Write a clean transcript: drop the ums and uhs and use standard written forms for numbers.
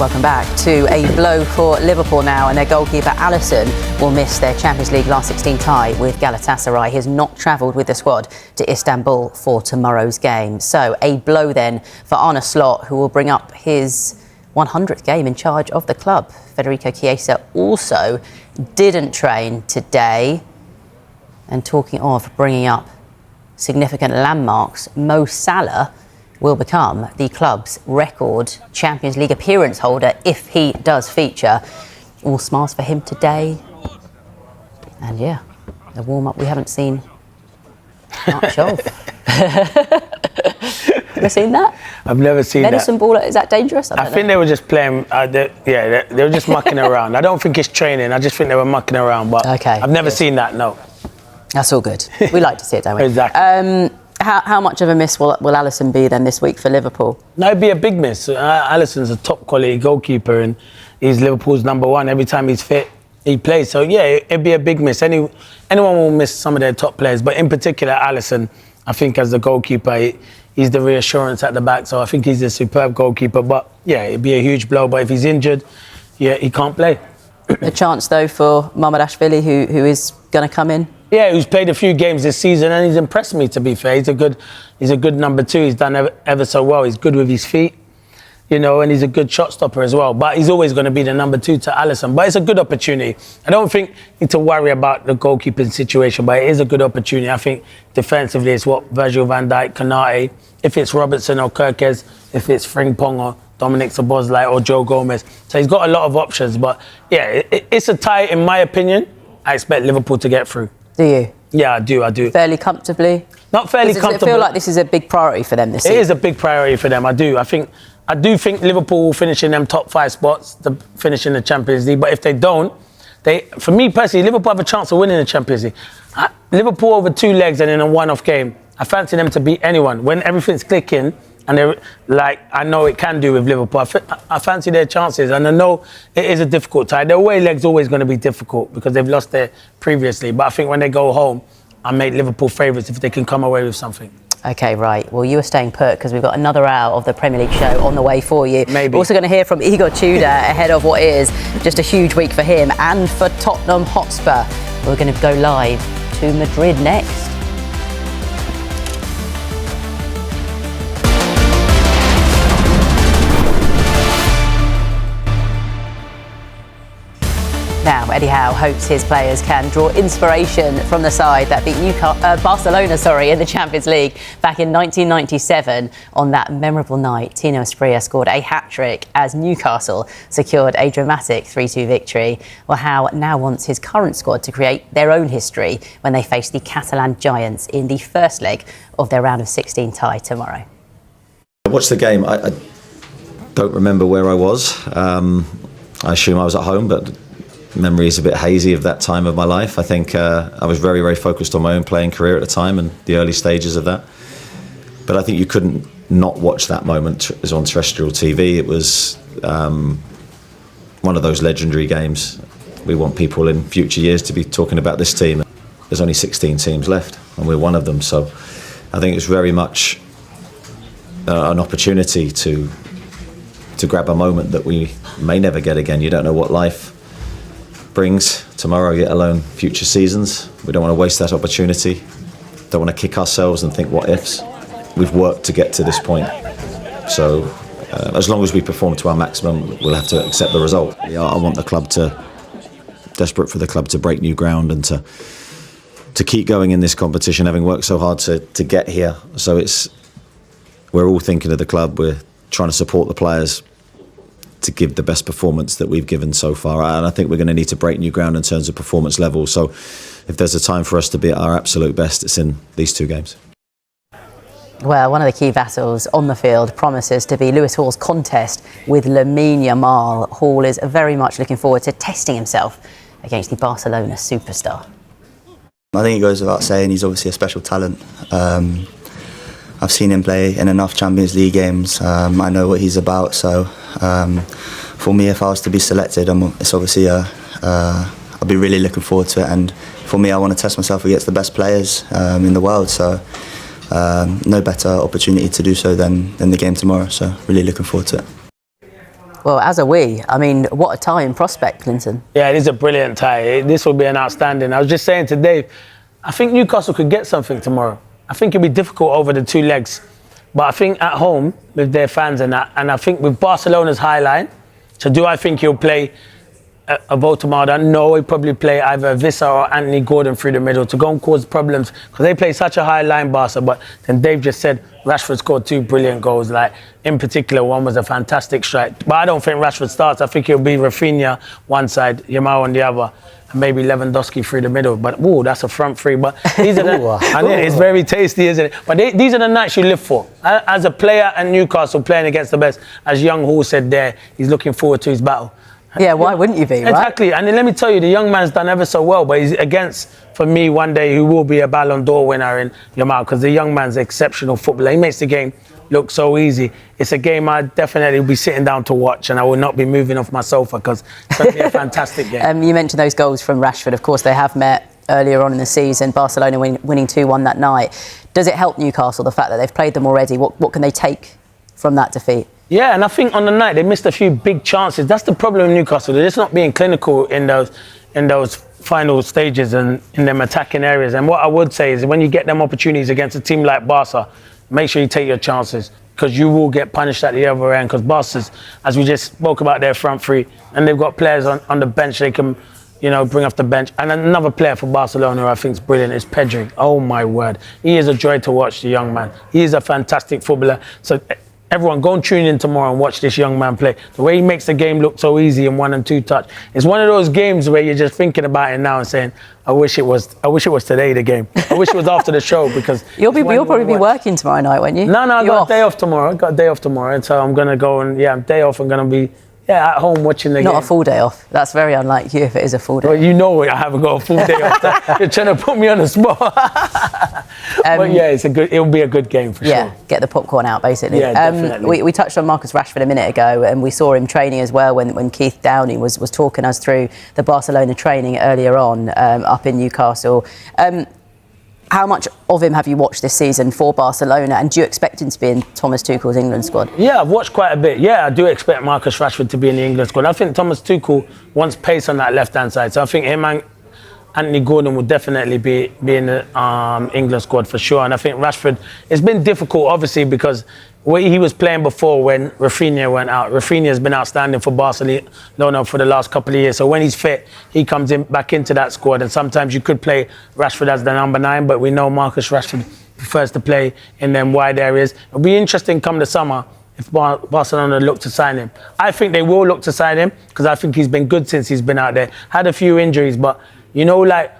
Welcome back. To a blow for Liverpool now, and their goalkeeper Alisson will miss their Champions League last 16 tie with Galatasaray. He has not travelled with the squad to Istanbul for tomorrow's game. So a blow then for Arne Slot, who will bring up his 100th game in charge of the club. Federico Chiesa also didn't train today. And talking of bringing up significant landmarks, Mo Salah will become the club's record Champions League appearance holder if he does feature. All smiles for him today. And yeah, the warm-up we haven't seen much of. Ever seen that? I've never seen Medicine ball, is that dangerous? I think they were just playing, they were just mucking around. I don't think it's training, I just think they were mucking around, but okay, I've never seen that, no. That's all good. We like to see it, don't we? Exactly. How much of a miss will Alisson be then this week for Liverpool? No, it'd be a big miss. Alisson's a top quality goalkeeper and he's Liverpool's _1. Every time he's fit, he plays. So yeah, it'd be a big miss. Anyone will miss some of their top players, but in particular Alisson, I think as the goalkeeper, he's the reassurance at the back. So I think he's a superb goalkeeper. But yeah, it'd be a huge blow. But if he's injured, yeah, he can't play. A chance though for Mohamed Salah, who is going to come in. Yeah, who's played a few games this season and he's impressed me, to be fair. He's a good number 2. He's done ever so well. He's good with his feet, you know, and he's a good shot stopper as well. But he's always going to be the number 2 to Alisson. But it's a good opportunity. I don't think you need to worry about the goalkeeping situation, but it is a good opportunity. I think defensively it's what Virgil van Dijk, Konate, if it's Robertson or Kirkes, if it's Frimpong or Dominic Szoboszlai or Joe Gomez. So he's got a lot of options. But yeah, it's a tie in my opinion. I expect Liverpool to get through. Do you? Yeah, I do. Fairly comfortably? Not fairly comfortably. Does it feel like this is a big priority for them this season? It is a big priority for them, I do. I do think Liverpool will finish in them top 5 spots to finish in the Champions League. But if they don't, for me personally, Liverpool have a chance of winning the Champions League. Liverpool over 2 legs and in a one-off game, I fancy them to beat anyone. When everything's clicking, and they're like, I know it can do with Liverpool. I fancy their chances, and I know it is a difficult tie. Their away leg's always going to be difficult because they've lost there previously. But I think when they go home, I make Liverpool favourites if they can come away with something. OK, right. Well, you are staying put because we've got another hour of the Premier League show on the way for you. Maybe. We're also going to hear from Igor Tudor ahead of what is just a huge week for him and for Tottenham Hotspur. We're going to go live to Madrid next. Now, Eddie Howe hopes his players can draw inspiration from the side that beat Barcelona in the Champions League back in 1997. On that memorable night, Tino Asprilla scored a hat-trick as Newcastle secured a dramatic 3-2 victory. Well, Howe now wants his current squad to create their own history when they face the Catalan Giants in the first leg of their round of 16 tie tomorrow. I watched the game. I don't remember where I was. I assume I was at home, but memory is a bit hazy of that time of my life. I think I was very, very focused on my own playing career at the time and the early stages of that. But I think you couldn't not watch that moment. It was on terrestrial TV. It was one of those legendary games. We want people in future years to be talking about this team. There's only 16 teams left and we're one of them. So I think it's very much an opportunity to grab a moment that we may never get again. You don't know what life brings tomorrow, yet alone future seasons. We don't want to waste that opportunity. Don't want to kick ourselves and think what ifs. We've worked to get to this point. So as long as we perform to our maximum, we'll have to accept the result. I want the club desperate for the club to break new ground and to keep going in this competition, having worked so hard to get here. So we're all thinking of the club. We're trying to support the players to give the best performance that we've given so far. And I think we're going to need to break new ground in terms of performance level. So if there's a time for us to be at our absolute best, it's in these 2 games. Well, one of the key battles on the field promises to be Lewis Hall's contest with Lamine Yamal. Hall is very much looking forward to testing himself against the Barcelona superstar. I think it goes without saying he's obviously a special talent. I've seen him play in enough Champions League games. I know what he's about. So for me, if I was to be selected, it's obviously I'll be really looking forward to it. And for me, I want to test myself against the best players in the world. So no better opportunity to do so than the game tomorrow. So really looking forward to it. Well, as are we. I mean, what a tie in prospect, Clinton. Yeah, it is a brilliant tie. This will be an outstanding. I was just saying to Dave, I think Newcastle could get something tomorrow. I think it'll be difficult over the two legs. But I think at home, with their fans and that, and I think with Barcelona's high line, so do I think he'll play a Votamada? No, he'll probably play either Vissa or Anthony Gordon through the middle to go and cause problems, because they play such a high line, Barca. But then Dave just said Rashford scored 2 brilliant goals. Like, in particular, one was a fantastic strike. But I don't think Rashford starts. I think it'll be Rafinha one side, Yamal on the other, and maybe Lewandowski through the middle. But, that's a front three. But these are it's very tasty, isn't it? But these are the nights you live for. As a player at Newcastle playing against the best, as young Hall said there, he's looking forward to his battle. Yeah, why wouldn't you be, right? Exactly. And then let me tell you, the young man's done ever so well, but he's against, for me, one day, who will be a Ballon d'Or winner in Yamal, because the young man's an exceptional footballer. He makes the game look so easy. It's a game I definitely will be sitting down to watch, and I will not be moving off my sofa, because it's going to be a fantastic game. You mentioned those goals from Rashford. Of course, they have met earlier on in the season, Barcelona winning 2-1 that night. Does it help Newcastle, the fact that they've played them already? What can they take from that defeat? Yeah, and I think on the night they missed a few big chances. That's the problem with Newcastle. They're just not being clinical in those final stages and in them attacking areas. And what I would say is, when you get them opportunities against a team like Barca, make sure you take your chances, because you will get punished at the other end. Because Barca's, as we just spoke about, their front three, and they've got players on the bench they can, bring off the bench. And another player for Barcelona who I think is brilliant is Pedri. Oh my word, he is a joy to watch, the young man. He is a fantastic footballer. So everyone, go and tune in tomorrow and watch this young man play. The way he makes the game look so easy in 1 and 2 touch. It's one of those games where you're just thinking about it now and saying, I wish it was today, the game. I wish it was after the show, because you'll probably be working tomorrow night, won't you? No, I got a day off tomorrow. And so I'm gonna go and day off. I'm gonna be at home watching the game. Not a full day off. That's very unlike you if it is a full day. Well, I haven't got a full day off. You're trying to put me on the spot. But it'll be a good game for sure. Yeah, get the popcorn out, basically. Yeah, definitely. We touched on Marcus Rashford a minute ago, and we saw him training as well when Keith Downey was talking us through the Barcelona training earlier on up in Newcastle. How much of him have you watched this season for Barcelona, and do you expect him to be in Thomas Tuchel's England squad? Yeah, I've watched quite a bit. Yeah, I do expect Marcus Rashford to be in the England squad. I think Thomas Tuchel wants pace on that left-hand side, so I think him and Anthony Gordon will definitely be in the England squad for sure. And I think Rashford, it's been difficult, obviously, because where he was playing before when Rafinha went out. Rafinha has been outstanding for Barcelona for the last couple of years. So when he's fit, he comes back into that squad. And sometimes you could play Rashford as the number 9, but we know Marcus Rashford prefers to play in them wide areas. It'll be interesting come the summer if Barcelona look to sign him. I think they will look to sign him, because I think he's been good since he's been out there. Had a few injuries, but like